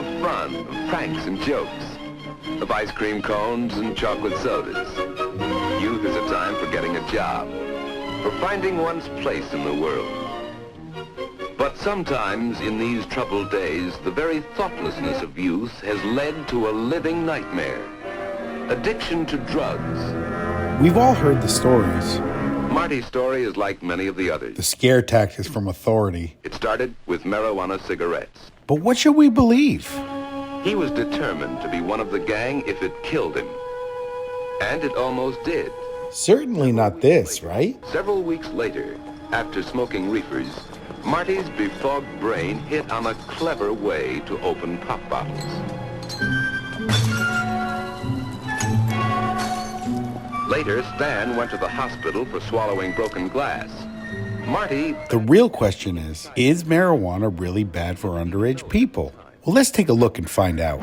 of fun, of pranks and jokes, of ice cream cones and chocolate sodas. Youth is a time for getting a job, for finding one's place in the world. But sometimes in these troubled days, the very thoughtlessness of youth has led to a living nightmare. Addiction to drugs. We've all heard the stories. Marty's story is like many of the others. The scare tactics from authority. It started with marijuana cigarettes. But what should we believe? He was determined to be one of the gang if it killed him. And it almost did. Certainly not this, right? Several weeks later, after smoking reefers, Marty's befogged brain hit on a clever way to open pop bottles. Later, Stan went to the hospital for swallowing broken glass. Marty... The real question is marijuana really bad for underage people? Well, let's take a look and find out.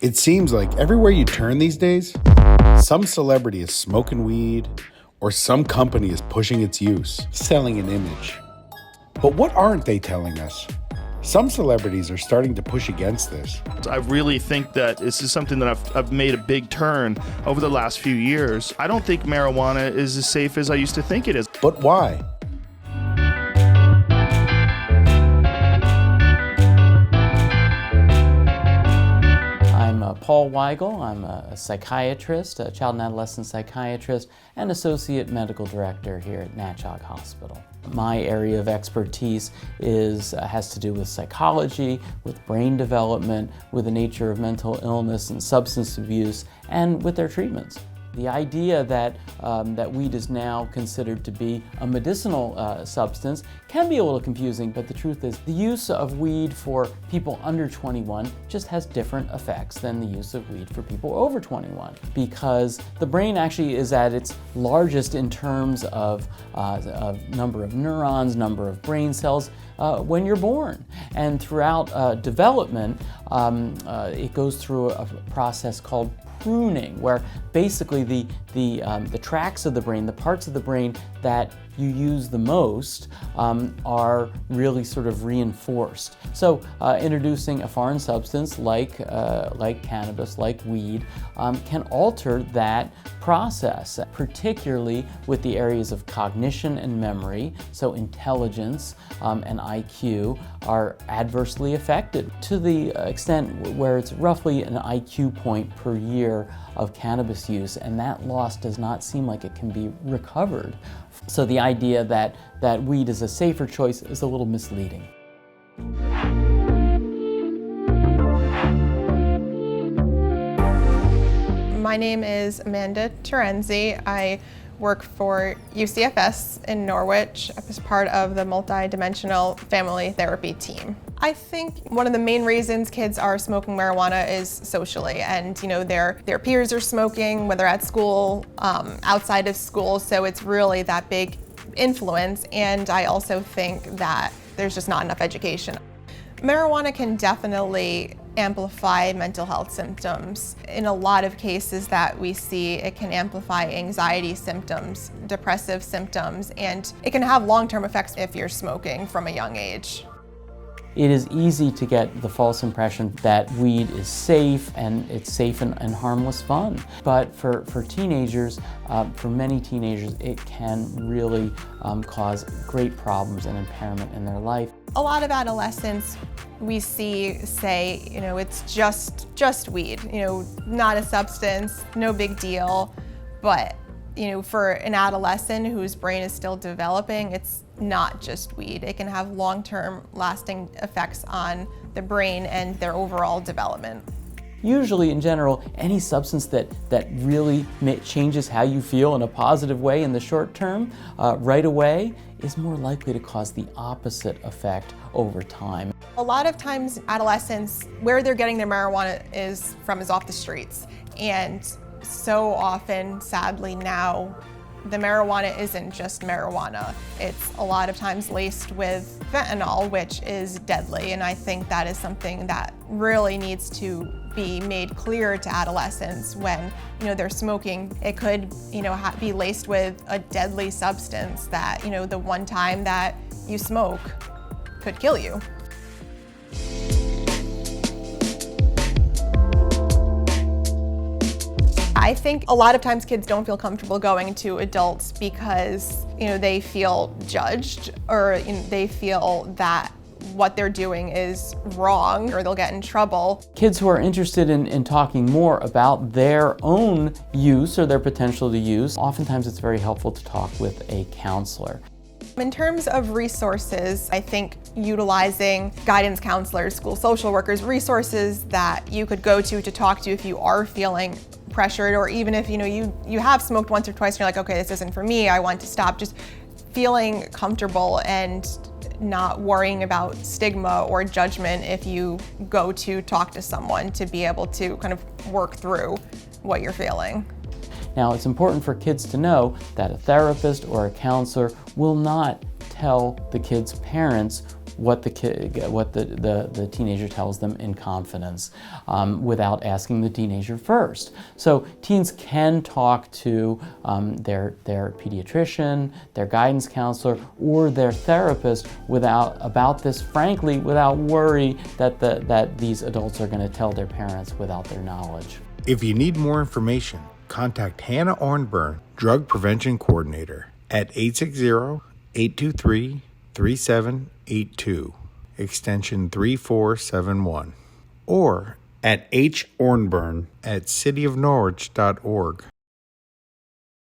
It seems like everywhere you turn these days, some celebrity is smoking weed, or some company is pushing its use, selling an image. But what aren't they telling us? Some celebrities are starting to push against this. I really think that this is something that I've made a big turn over the last few years. I don't think marijuana is as safe as I used to think it is. But why? Paul Weigel. I'm a psychiatrist, a child and adolescent psychiatrist, and associate medical director here at Natchog Hospital. My area of expertise has to do with psychology, with brain development, with the nature of mental illness and substance abuse, and with their treatments. The idea that weed is now considered to be a medicinal substance can be a little confusing, but the truth is the use of weed for people under 21 just has different effects than the use of weed for people over 21, because the brain actually is at its largest in terms of number of neurons, number of brain cells when you're born. And throughout development, it goes through a process called pruning, where basically the tracts of the brain, the parts of the brain that you use the most are really sort of reinforced. So introducing a foreign substance like cannabis, like weed, can alter that process, particularly with the areas of cognition and memory. So intelligence and IQ are adversely affected to the extent where it's roughly an IQ point per year of cannabis use, and that loss does not seem like it can be recovered. So the idea that weed is a safer choice is a little misleading. My name is Amanda Terenzi. I work for UCFS in Norwich as part of the multi-dimensional family therapy team. I think one of the main reasons kids are smoking marijuana is socially, and their peers are smoking, whether at school, outside of school, so it's really that big influence. And I also think that there's just not enough education. Marijuana can definitely amplify mental health symptoms. In a lot of cases that we see, it can amplify anxiety symptoms, depressive symptoms, and it can have long-term effects if you're smoking from a young age. It is easy to get the false impression that weed is safe and it's safe and harmless fun. But for teenagers, for many teenagers, it can really cause great problems and impairment in their life. A lot of adolescents we see say, it's just weed, not a substance, no big deal. But, for an adolescent whose brain is still developing, it's not just weed. It can have long-term lasting effects on the brain and their overall development. Usually, in general, any substance that really changes how you feel in a positive way in the short term, right away, is more likely to cause the opposite effect over time. A lot of times, adolescents, where they're getting their marijuana is off the streets. And so often, sadly now, the marijuana isn't just marijuana. It's a lot of times laced with fentanyl, which is deadly, and I think that is something that really needs to be made clear to adolescents when they're smoking. It could be laced with a deadly substance that the one time that you smoke could kill you. I think a lot of times kids don't feel comfortable going to adults because they feel judged, or they feel that what they're doing is wrong, or they'll get in trouble. Kids who are interested in talking more about their own use or their potential to use, oftentimes it's very helpful to talk with a counselor. In terms of resources, I think utilizing guidance counselors, school social workers, resources that you could go to talk to if you are feeling pressured, or even if you have smoked once or twice and you're like, okay, this isn't for me, I want to stop. Just feeling comfortable and not worrying about stigma or judgment if you go to talk to someone, to be able to kind of work through what you're feeling. Now, it's important for kids to know that a therapist or a counselor will not tell the kid's parents what the teenager tells them in confidence without asking the teenager first. So teens can talk to their pediatrician, their guidance counselor, or their therapist about this, frankly, without worry that these adults are going to tell their parents without their knowledge. If you need more information, contact Hannah Ornburn, Drug Prevention Coordinator, at 860-823-3782, extension 3471, or at hornburn@cityofnorwich.org.